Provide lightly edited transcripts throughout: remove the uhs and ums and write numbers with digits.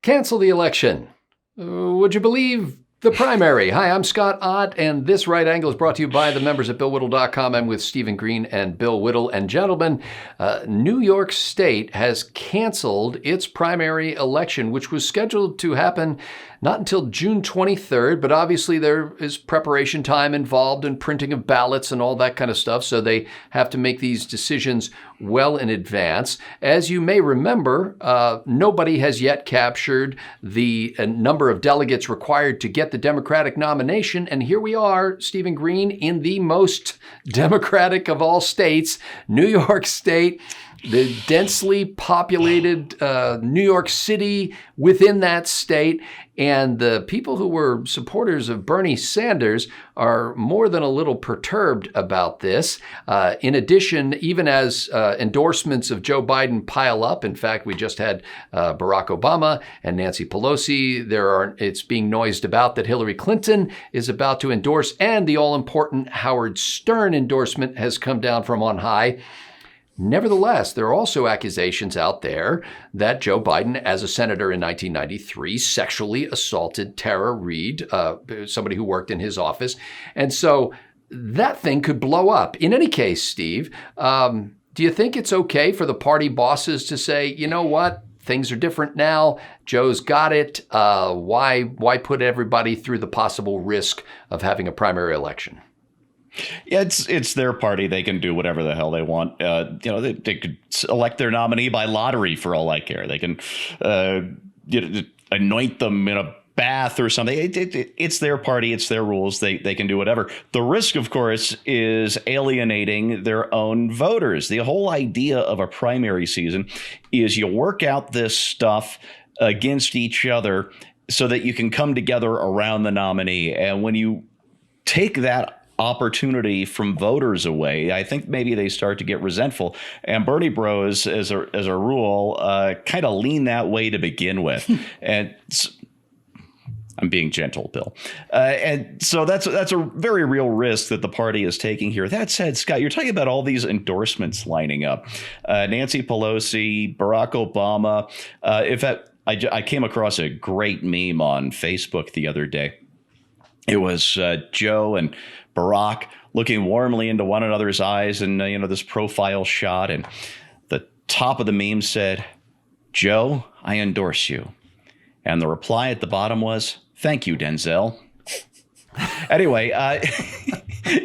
Cancel the election. Would you believe the primary? Hi, I'm Scott Ott, and this Right Angle is brought to you by the members at BillWhittle.com. I'm with Stephen Green and Bill Whittle. And gentlemen, New York State has canceled its primary election, which was scheduled to happen not until June 23rd, but obviously there is preparation time involved and printing of ballots and all that kind of stuff, so they have to make these decisions well in advance. As you may remember, nobody has yet captured the number of delegates required to get the Democratic nomination, and here we are, Stephen Green, in the most Democratic of all states, New York State, the densely populated New York City within that state. And the people who were supporters of Bernie Sanders are more than a little perturbed about this. In addition, even as endorsements of Joe Biden pile up, in fact, we just had Barack Obama and Nancy Pelosi. It's being noised about that Hillary Clinton is about to endorse, and the all-important Howard Stern endorsement has come down from on high. Nevertheless, there are also accusations out there that Joe Biden, as a senator in 1993, sexually assaulted Tara Reade, somebody who worked in his office. And so that thing could blow up. In any case, Steve, do you think it's okay for the party bosses to say, you know what, things are different now, Joe's got it, why put everybody through the possible risk of having a primary election? Yeah, it's their party. They can do whatever the hell they want. They could elect their nominee by lottery for all I care. They can anoint them in a bath or something. It's their party. It's their rules. They can do whatever. The risk, of course, is alienating their own voters. The whole idea of a primary season is you work out this stuff against each other so that you can come together around the nominee. And when you take that opportunity from voters away, I think maybe they start to get resentful. And Bernie Bros, as a rule, kind of lean that way to begin with. And I'm being gentle, Bill. And so that's a very real risk that the party is taking here. That said, Scott, you're talking about all these endorsements lining up. Nancy Pelosi, Barack Obama. In fact, I came across a great meme on Facebook the other day. It was Joe and Barack looking warmly into one another's eyes and, this profile shot. And the top of the meme said, "Joe, I endorse you." And the reply at the bottom was, "Thank you, Denzel." Anyway,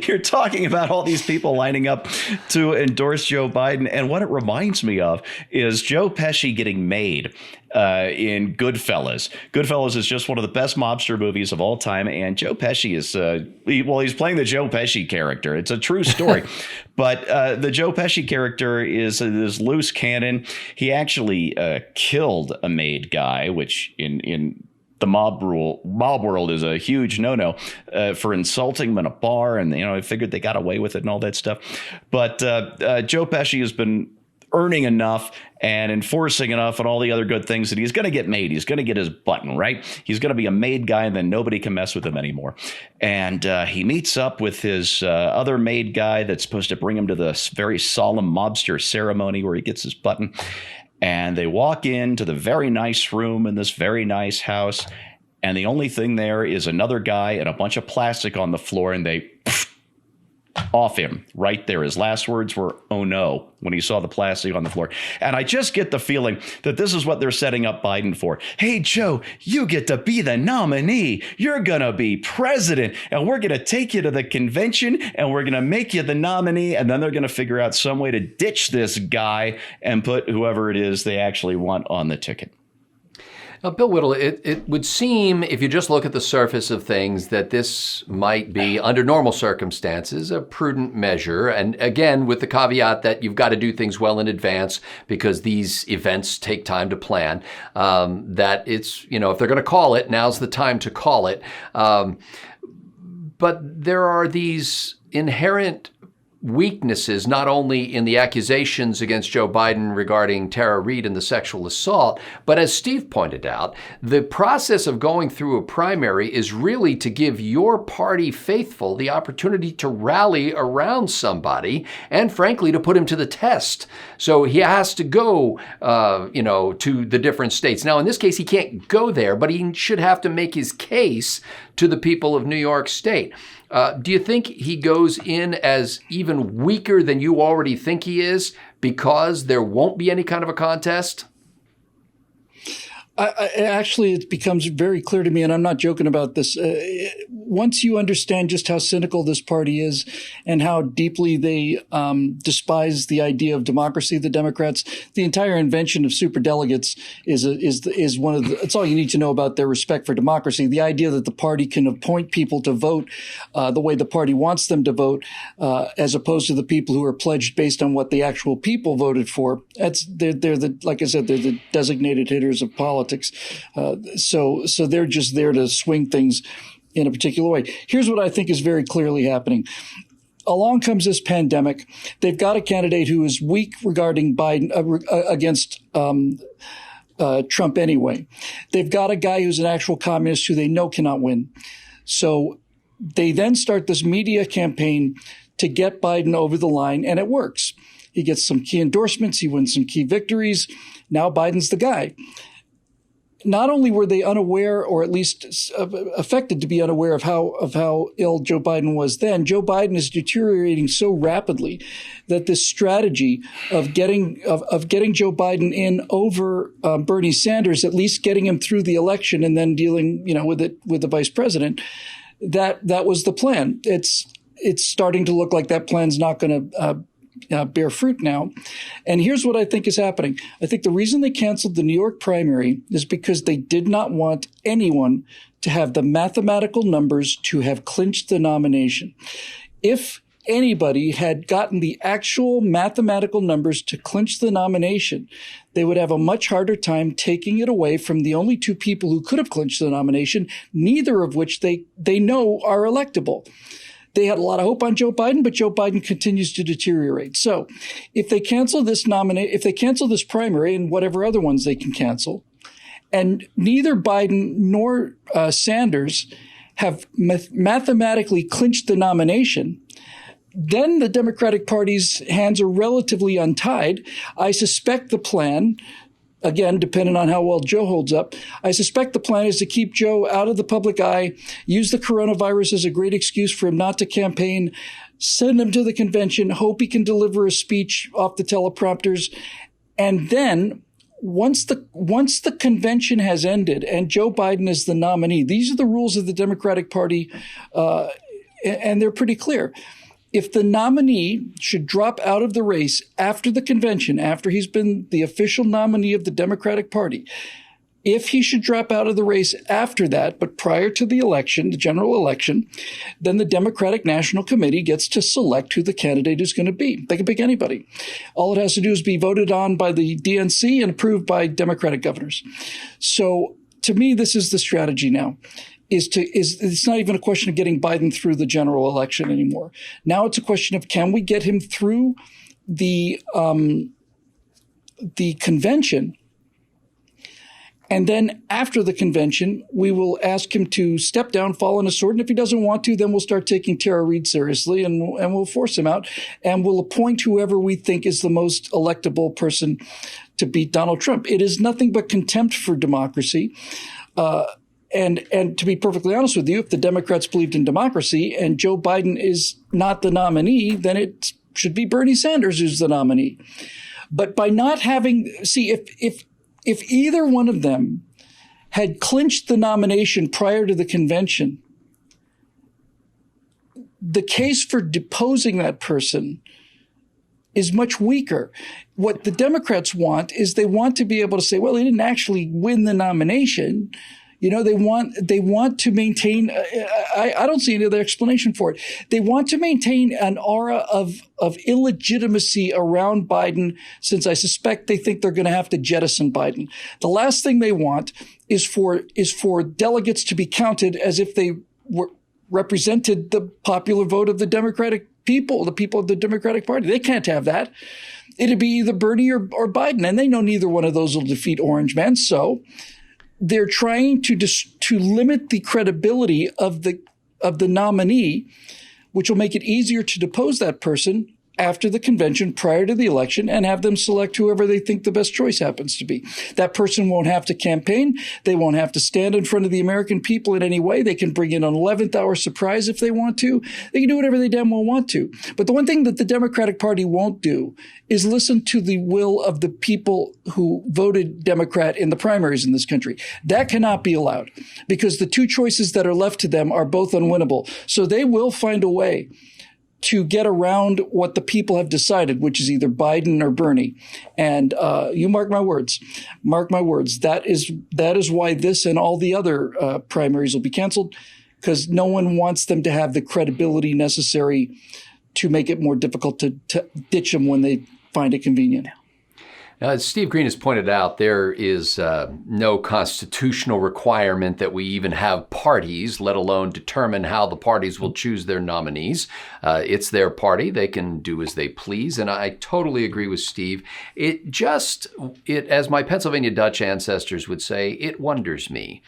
you're talking about all these people lining up to endorse Joe Biden. And what it reminds me of is Joe Pesci getting made in Goodfellas. Goodfellas is just one of the best mobster movies of all time. And Joe Pesci is, he's playing the Joe Pesci character. It's a true story. But the Joe Pesci character is this loose cannon. He actually killed a made guy, which in the mob world is a huge no-no for insulting him in a bar. And, I figured they got away with it and all that stuff. But Joe Pesci has been earning enough and enforcing enough and all the other good things that he's going to get made. He's going to get his button, right? He's going to be a made guy, and then nobody can mess with him anymore. And he meets up with his other made guy that's supposed to bring him to this very solemn mobster ceremony where he gets his button. And they walk into the very nice room in this very nice house. And the only thing there is another guy and a bunch of plastic on the floor. And they off him right there. His last words were, "Oh no," when he saw the plastic on the floor. And I just get the feeling that this is what they're setting up Biden for. Hey, Joe, you get to be the nominee. You're going to be president, and we're going to take you to the convention, and we're going to make you the nominee. And then they're going to figure out some way to ditch this guy and put whoever it is they actually want on the ticket. Now, Bill Whittle, it would seem, if you just look at the surface of things, that this might be, under normal circumstances, a prudent measure. And again, with the caveat that you've got to do things well in advance because these events take time to plan, that it's, if they're going to call it, now's the time to call it. But there are these inherent weaknesses, not only in the accusations against Joe Biden regarding Tara Reade and the sexual assault, but as Steve pointed out, the process of going through a primary is really to give your party faithful the opportunity to rally around somebody and, frankly, to put him to the test. So he has to go, to the different states. Now, in this case, he can't go there, but he should have to make his case to the people of New York State. Do you think he goes in as even weaker than you already think he is because there won't be any kind of a contest? Actually, it becomes very clear to me, and I'm not joking about this. Once you understand just how cynical this party is and how deeply they despise the idea of democracy, the Democrats, the entire invention of superdelegates is one of the. It's all you need to know about their respect for democracy. The idea that the party can appoint people to vote the way the party wants them to vote, as opposed to the people who are pledged based on what the actual people voted for. They're like I said, they're the designated hitters of politics. So they're just there to swing things in a particular way. Here's what I think is very clearly happening. Along comes this pandemic. They've got a candidate who is weak regarding Biden against Trump anyway. They've got a guy who's an actual communist who they know cannot win. So they then start this media campaign to get Biden over the line, and it works. He gets some key endorsements. He wins some key victories. Now Biden's the guy. Not only were they unaware, or at least affected to be unaware of how ill Joe Biden was then, Joe Biden is deteriorating so rapidly that this strategy of getting Joe Biden in over Bernie Sanders, at least getting him through the election and then dealing with the vice president, that was the plan. It's starting to look like that plan's not going to bear fruit now. And here's what I think is happening. I think the reason they canceled the New York primary is because they did not want anyone to have the mathematical numbers to have clinched the nomination. If anybody had gotten the actual mathematical numbers to clinch the nomination, they would have a much harder time taking it away from the only two people who could have clinched the nomination, neither of which they know are electable. They had a lot of hope on Joe Biden, but Joe Biden continues to deteriorate. So if they cancel this primary and whatever other ones they can cancel, and neither Biden nor Sanders have mathematically clinched the nomination, then the Democratic Party's hands are relatively untied. I suspect the plan, again, depending on how well Joe holds up, I suspect the plan is to keep Joe out of the public eye, use the coronavirus as a great excuse for him not to campaign, send him to the convention, hope he can deliver a speech off the teleprompters. And then once the convention has ended and Joe Biden is the nominee, these are the rules of the Democratic Party, and they're pretty clear. If the nominee should drop out of the race after the convention, after he's been the official nominee of the Democratic Party, if he should drop out of the race after that, but prior to the election, the general election, then the Democratic National Committee gets to select who the candidate is going to be. They can pick anybody. All it has to do is be voted on by the DNC and approved by Democratic governors. So to me, this is the strategy now. It's not even a question of getting Biden through the general election anymore. Now it's a question of, can we get him through the convention? And then after the convention, we will ask him to step down, fall on his sword. And if he doesn't want to, then we'll start taking Tara Reade seriously and we'll force him out. And we'll appoint whoever we think is the most electable person to beat Donald Trump. It is nothing but contempt for democracy. And to be perfectly honest with you, if the Democrats believed in democracy and Joe Biden is not the nominee, then it should be Bernie Sanders who's the nominee. But by not having, if either one of them had clinched the nomination prior to the convention, the case for deposing that person is much weaker. What the Democrats want is they want to be able to say, well, he didn't actually win the nomination. They want to maintain, I don't see any other explanation for it. They want to maintain an aura of illegitimacy around Biden, since I suspect they think they're going to have to jettison Biden. The last thing they want is for delegates to be counted as if they represented the popular vote of the Democratic people, the people of the Democratic Party. They can't have that. It'd be either Bernie or Biden, and they know neither one of those will defeat Orange Man. So they're trying to limit the credibility of the nominee, which will make it easier to depose that person after the convention prior to the election and have them select whoever they think the best choice happens to be. That person won't have to campaign. They won't have to stand in front of the American people in any way. They can bring in an 11th hour surprise if they want to. They can do whatever they damn well want to. But the one thing that the Democratic Party won't do is listen to the will of the people who voted Democrat in the primaries in this country. That cannot be allowed because the two choices that are left to them are both unwinnable. So they will find a way to get around what the people have decided, which is either Biden or Bernie. And you mark my words. That is why this and all the other primaries will be canceled, because no one wants them to have the credibility necessary to make it more difficult to ditch them when they find it convenient. As Steve Green has pointed out, there is no constitutional requirement that we even have parties, let alone determine how the parties will choose their nominees. It's their party. They can do as they please. And I totally agree with Steve. It, as my Pennsylvania Dutch ancestors would say, it wonders me.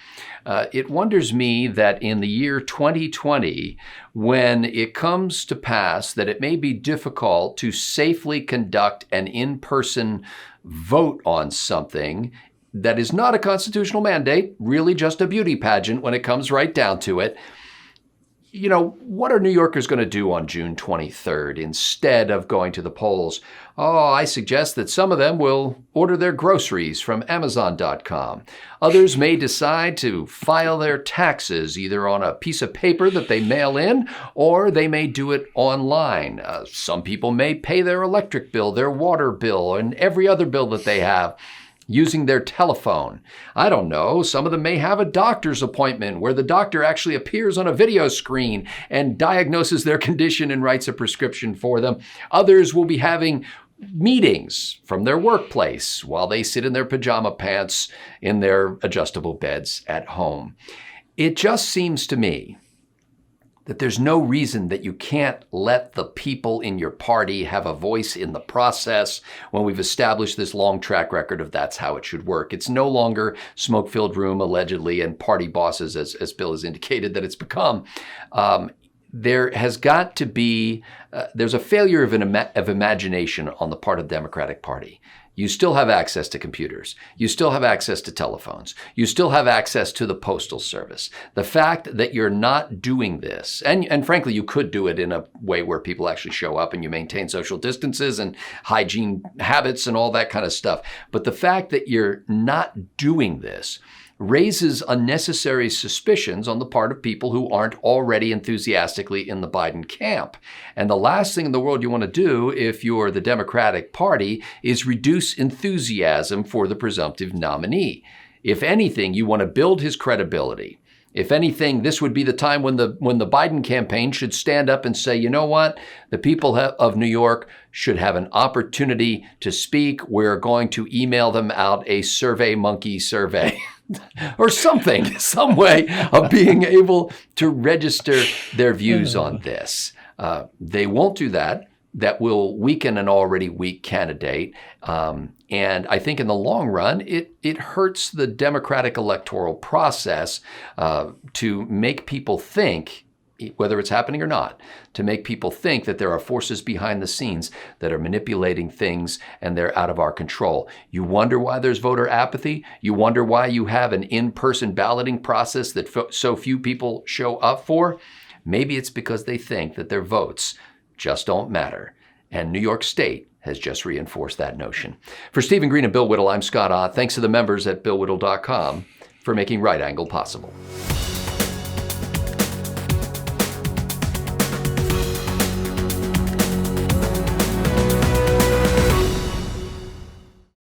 It wonders me that in the year 2020, when it comes to pass that it may be difficult to safely conduct an in-person vote on something that is not a constitutional mandate, really just a beauty pageant when it comes right down to it. You know, what are New Yorkers going to do on June 23rd instead of going to the polls? Oh, I suggest that some of them will order their groceries from Amazon.com. Others may decide to file their taxes either on a piece of paper that they mail in, or they may do it online. Some people may pay their electric bill, their water bill, and every other bill that they have using their telephone. I don't know. Some of them may have a doctor's appointment where the doctor actually appears on a video screen and diagnoses their condition and writes a prescription for them. Others will be having meetings from their workplace while they sit in their pajama pants in their adjustable beds at home. It just seems to me that there's no reason that you can't let the people in your party have a voice in the process when we've established this long track record of that's how it should work. It's no longer smoke-filled room, allegedly, and party bosses, as Bill has indicated that it's become. There has got to be, there's a failure of imagination on the part of the Democratic Party. You still have access to computers. You still have access to telephones. You still have access to the postal service. The fact that you're not doing this, and frankly, you could do it in a way where people actually show up and you maintain social distances and hygiene habits and all that kind of stuff. But the fact that you're not doing this raises unnecessary suspicions on the part of people who aren't already enthusiastically in the Biden camp. And the last thing in the world you want to do if you're the Democratic Party is reduce enthusiasm for the presumptive nominee. If anything, you want to build his credibility. If anything, this would be the time when the Biden campaign should stand up and say, you know what, the people of New York should have an opportunity to speak. We're going to email them out a Survey Monkey survey. Or something, some way of being able to register their views on this. They won't do that. That will weaken an already weak candidate. And I think in the long run, it hurts the Democratic electoral process to make people think, whether it's happening or not, to make people think that there are forces behind the scenes that are manipulating things and they're out of our control. You wonder why there's voter apathy? You wonder why you have an in-person balloting process that so few people show up for? Maybe it's because they think that their votes just don't matter. And New York State has just reinforced that notion. For Stephen Green and Bill Whittle, I'm Scott Ott. Thanks to the members at beleaguered.com for making Right Angle possible.